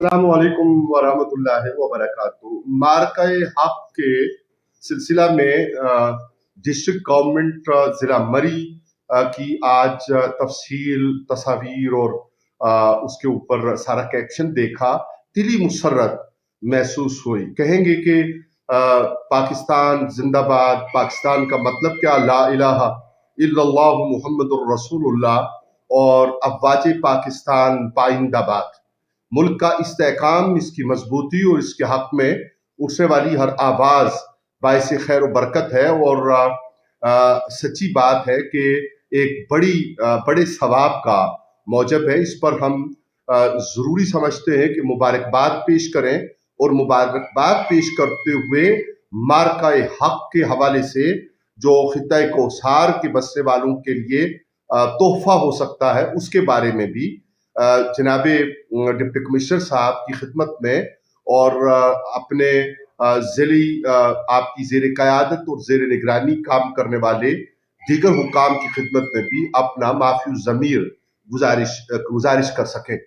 अस्सलामु अलैकुम वरहमतुल्लाहि वबरकातुहू। मार्काए हक के सिलसिला में डिस्ट्रिक्ट गवर्नमेंट ज़िला मरी की आज तफसील, तस्वीर और उसके ऊपर सारा कैप्शन देखा, दिली मुसर्रत महसूस हुई। कहेंगे कि पाकिस्तान जिंदाबाद। पाकिस्तान का मतलब क्या? ला इलाहा इल्लल्लाहु मुहम्मदुर रसूलुल्लाह और अफवाज पाकिस्तान पाइंदाबाद। मुल्क का इस्तेहकाम, इसकी मजबूती और इसके हक में उठने वाली हर आवाज़ बाइस खैर व बरकत है। और सच्ची बात है कि एक बड़े सवाब का मौजब है। इस पर हम ज़रूरी समझते हैं कि मुबारकबाद पेश करें, और मुबारकबाद पेश करते हुए मार्काए हक के हवाले से जो खित्ता कौसार के बसने वालों के लिए तोहफा हो सकता है, उसके बारे में भी जनाबे डिप्टी कमिश्नर साहब की खिदमत में और अपने आपकी ज़ेर क़यादत और ज़ेर निगरानी काम करने वाले दीगर हुकाम की खिदमत में भी अपना माफ़ी ज़मीर गुजारिश कर सकें।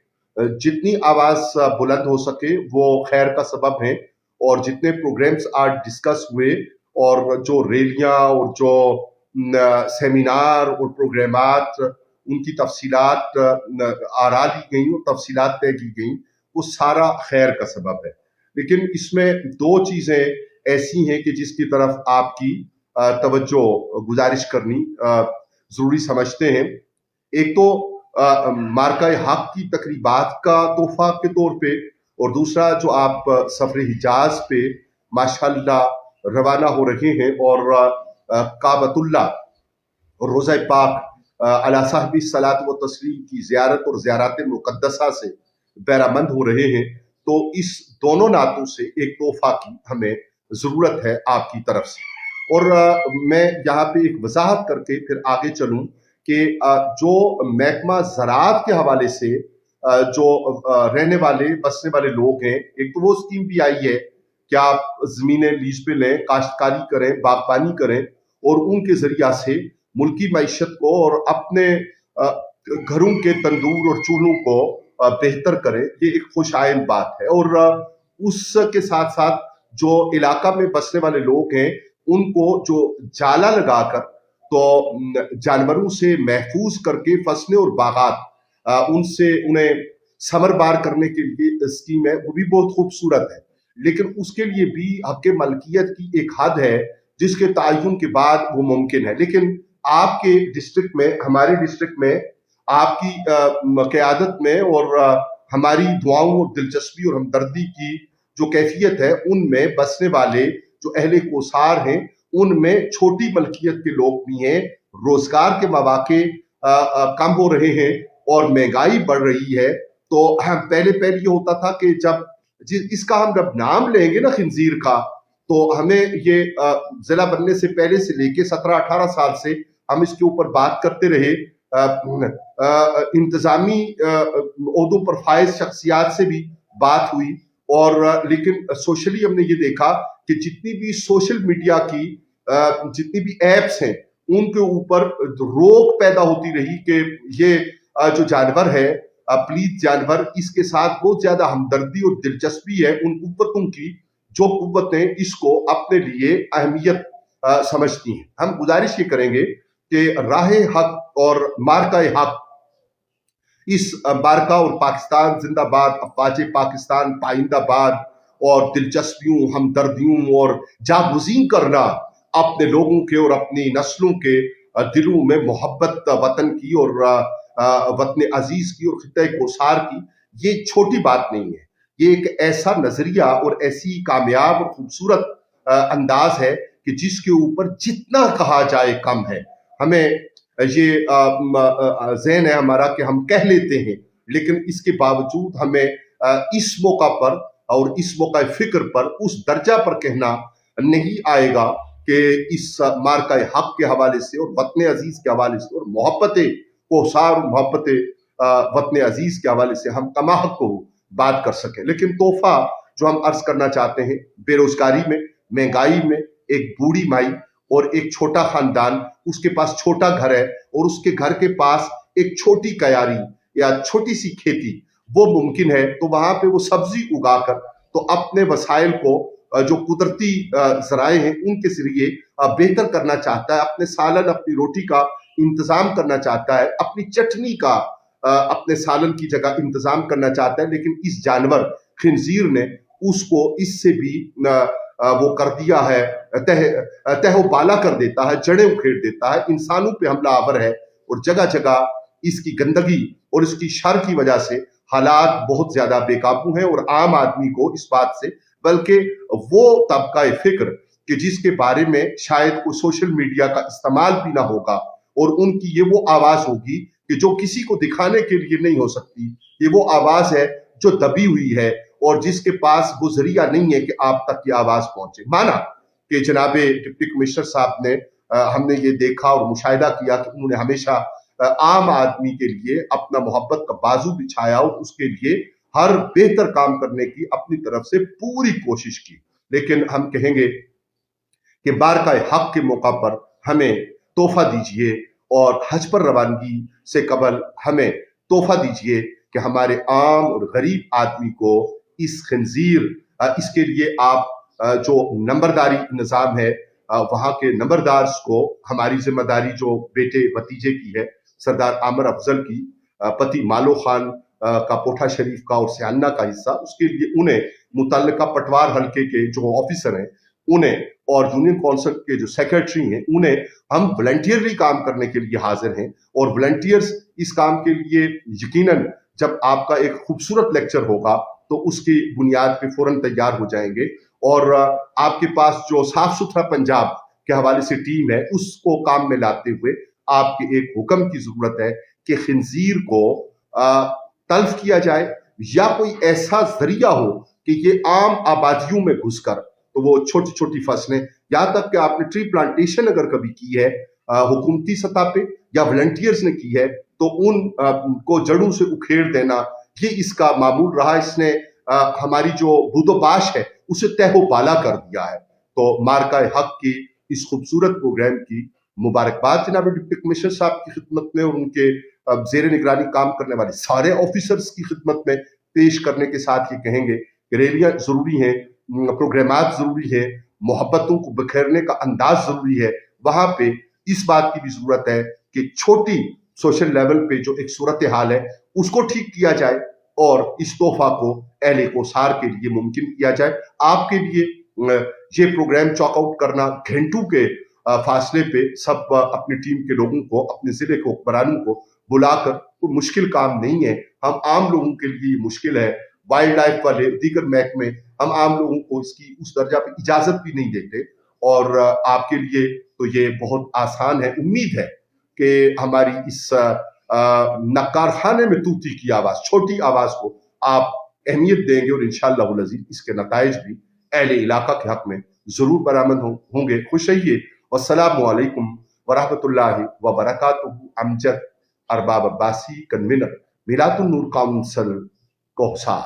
जितनी आवाज़ बुलंद हो सके वो खैर का सबब है। और जितने प्रोग्राम्स आज डिस्कस हुए और जो रैलियाँ और जो सेमिनार और प्रोग्रामात, उनकी तफसीलात आरा ली गई और तफसीलात तय की गई, वो सारा खैर का सबब है। लेकिन इसमें दो चीज़ें ऐसी हैं कि जिसकी तरफ आपकी तवज्जो गुजारिश करनी ज़रूरी समझते हैं। एक तो मार्काए हक की तकरीबात का तोहफा के तौर पे, और दूसरा जो आप सफ़र हिजाज पे माशाअल्लाह रवाना हो रहे हैं और काबतुल्लाह और रोज़ा पाक अला साहिबी सलात व तस्लीम की ज़ियारत और ज़ियारत मुक़द्दसा से बैरामंद हो रहे हैं, तो इस दोनों नातों से एक तोहफा की हमें ज़रूरत है आपकी तरफ से। और मैं यहाँ पे एक वजाहत करके फिर आगे चलूँ कि जो महकमा ज़राअत के हवाले से जो रहने वाले बसने वाले लोग हैं, एक तो वो स्कीम भी आई है कि आप ज़मीनें लीज पे लें, काश्तकारी करें, बागबानी करें और उनके ज़रिया से मुल्की मईशत को और अपने घरों के तंदूर और चूल्हों को बेहतर करें। ये एक खुशाइन बात है। और उसके साथ साथ जो इलाका में बसने वाले लोग हैं, उनको जो जाला लगाकर तो जानवरों से महफूज करके फसलें और बागात उनसे उन्हें समरबार करने के लिए स्कीम है, वो भी बहुत खूबसूरत है। लेकिन उसके लिए भी हक़ मलकियत की एक हद है जिसके तयन के बाद वो मुमकिन है। लेकिन आपके डिस्ट्रिक्ट में, हमारे डिस्ट्रिक्ट में आपकी क़यादत में और हमारी दुआओं और दिलचस्पी और हमदर्दी की जो कैफियत है, उनमें बसने वाले जो अहले कोसार हैं, उनमें छोटी मलकियत के लोग भी हैं। रोजगार के मौके कम हो रहे हैं और महंगाई बढ़ रही है। तो पहले ये होता था कि जब इसका हम जब नाम लेंगे ना खिंजीर का, तो हमें ये जिला बनने से पहले से लेके 17-18 साल से हम इसके ऊपर बात करते रहे। इंतजामी ओहदों पर फायज शख्सियात से भी बात हुई, और लेकिन सोशली हमने ये देखा कि जितनी भी सोशल मीडिया की जितनी भी एप्स हैं, उनके ऊपर रोक पैदा होती रही कि ये जो जानवर है, पलीद जानवर, इसके साथ बहुत ज्यादा हमदर्दी और दिलचस्पी है उन कुव्वतों की जो कुव्वतें इसको अपने लिए अहमियत समझती हैं। हम गुजारिश ये करेंगे कि राहे हक और मार्काए हक, इस मार्का और पाकिस्तान जिंदाबाद, अफवाज पाकिस्तान पाइंदाबाद और दिलचस्पियों, हमदर्दियों और जागुज़ीन करना अपने लोगों के और अपनी नस्लों के दिलों में मोहब्बत वतन की और वतन अजीज की और खित्ते कोसार की, ये छोटी बात नहीं है। ये एक ऐसा नजरिया और ऐसी कामयाब और खूबसूरत अंदाज है कि जिसके ऊपर जितना कहा जाए कम है। हमें ये ज़हन है हमारा कि हम कह लेते हैं, लेकिन इसके बावजूद हमें इस मौका पर और इस मौका फिक्र पर उस दर्जा पर कहना नहीं आएगा कि इस मार्काए हक के हवाले से और वतन अजीज के हवाले से और मोहब्बत कोसार और मोहब्बत वतन अजीज के हवाले से हम कमाहक को बात कर सकें। लेकिन तोहफा जो हम अर्ज करना चाहते हैं, बेरोजगारी में, महंगाई में, एक बूढ़ी माई और एक छोटा खानदान, उसके पास छोटा घर है और उसके घर के पास एक छोटी कयारी या छोटी सी खेती, वो मुमकिन है, तो वहां पे वो सब्जी उगाकर तो अपने वसाइल को जो कुदरती जराए हैं उनके जरिए बेहतर करना चाहता है, अपने सालन अपनी रोटी का इंतजाम करना चाहता है, अपनी चटनी का अपने सालन की जगह इंतजाम करना चाहता है। लेकिन इस जानवर खिंजीर ने उसको इससे भी वो कर दिया है, तहोबाला कर देता है, जड़ें उखेड़ देता है, इंसानों पे हमला आवर है और जगह जगह इसकी गंदगी और इसकी शर की वजह से हालात बहुत ज्यादा बेकाबू हैं। और आम आदमी को इस बात से, बल्कि वो तबका फिक्र कि जिसके बारे में शायद कोई सोशल मीडिया का इस्तेमाल भी ना होगा, और उनकी ये वो आवाज होगी कि जो किसी को दिखाने के लिए नहीं हो सकती, ये वो आवाज है जो दबी हुई है और जिसके पास वो जरिया नहीं है कि आप तक ये आवाज पहुंचे। माना कि जनाबे डिप्टी कमिश्नर साहब ने हमने ये देखा और मुशाहिदा किया कि उन्होंने हमेशा आम आदमी के लिए अपना मोहब्बत का बाजू बिछाया और उसके लिए हर बेहतर काम करने की अपनी तरफ से पूरी कोशिश की। लेकिन हम कहेंगे कि बारका हक के मौका पर हमें तोहफा दीजिए और हज पर रवानगी से कबल हमें तोहफा दीजिए कि हमारे आम और गरीब आदमी को इस खंजीर इसके लिए आप जो नंबरदारी निज़ाम है वहाँ के नंबरदार को हमारी जिम्मेदारी जो बेटे भतीजे की है, सरदार आमर अफजल की पति मालो खान का पोठा शरीफ का और सियान्ना का हिस्सा, उसके लिए उन्हें मुतल्लिका पटवार हल्के के जो ऑफिसर हैं उन्हें और यूनियन काउंसिल के जो सेक्रेटरी हैं उन्हें हम वॉलंटियरली काम करने के लिए हाजिर हैं। और वॉलंटियर्स इस काम के लिए यकीनन जब आपका एक खूबसूरत लेक्चर होगा तो उसकी बुनियाद पे फौरन तैयार हो जाएंगे। और आपके पास जो साफ सुथरा पंजाब के हवाले से टीम है उसको काम में लाते हुए आपके एक हुक्म की जरूरत है कि खिंजीर को तल्फ किया जाए या कोई ऐसा जरिया हो कि ये आम आबादियों में घुसकर, तो वो छोटी छोटी फसलें, यहाँ तक कि आपने ट्री प्लांटेशन अगर कभी की है हुकूमती सतह पे या वॉलंटियर्स ने की है तो उन को जड़ों से उखेड़ देना, ये इसका मामूल रहा। इसने हमारी जो बुदोबाश है उसे तहोबाला कर दिया है। तो मार्का हक की इस खूबसूरत प्रोग्राम की मुबारकबाद जनाब डिप्टी कमिश्नर साहब की खिदमत में और उनके जेर निगरानी काम करने वाले सारे ऑफिसर्स की खिदमत में पेश करने के साथ ये कहेंगे कि रैलियां जरूरी हैं, प्रोग्रामात जरूरी है, मोहब्बतों को बिखेरने का अंदाज जरूरी है। वहां पे इस बात की भी जरूरत है कि छोटी सोशल लेवल पे जो एक सूरत हाल है उसको ठीक किया जाए और इस तोहफा को अहले कोसार के लिए मुमकिन किया जाए। आपके लिए ये प्रोग्राम चॉकआउट करना घंटों के फासले पे सब अपनी टीम के लोगों को, अपने जिले के हुक्मरानों को बुलाकर, कोई मुश्किल काम नहीं है। हम आम लोगों के लिए मुश्किल है, वाइल्ड लाइफ वाले दीगर महकमे हम आम लोगों को इसकी उस दर्जा पे इजाजत भी नहीं देते। और आपके लिए तो ये बहुत आसान है। उम्मीद है कि हमारी इस नकारखाने में तूती की आवाज, छोटी आवाज को आप अहमियत देंगे और इंशाअल्लाह वल अज़ीज़ इसके नताइज भी अहले इलाका के हक में जरूर बरामद होंगे। खुश रहिए। वस्सलामु अलैकुम वरहमतुल्लाहि व बरकातुहू। अमजद अरबाब अब्बासी कन्वीनर मिलातुन नूर काउंसिल कोहसार।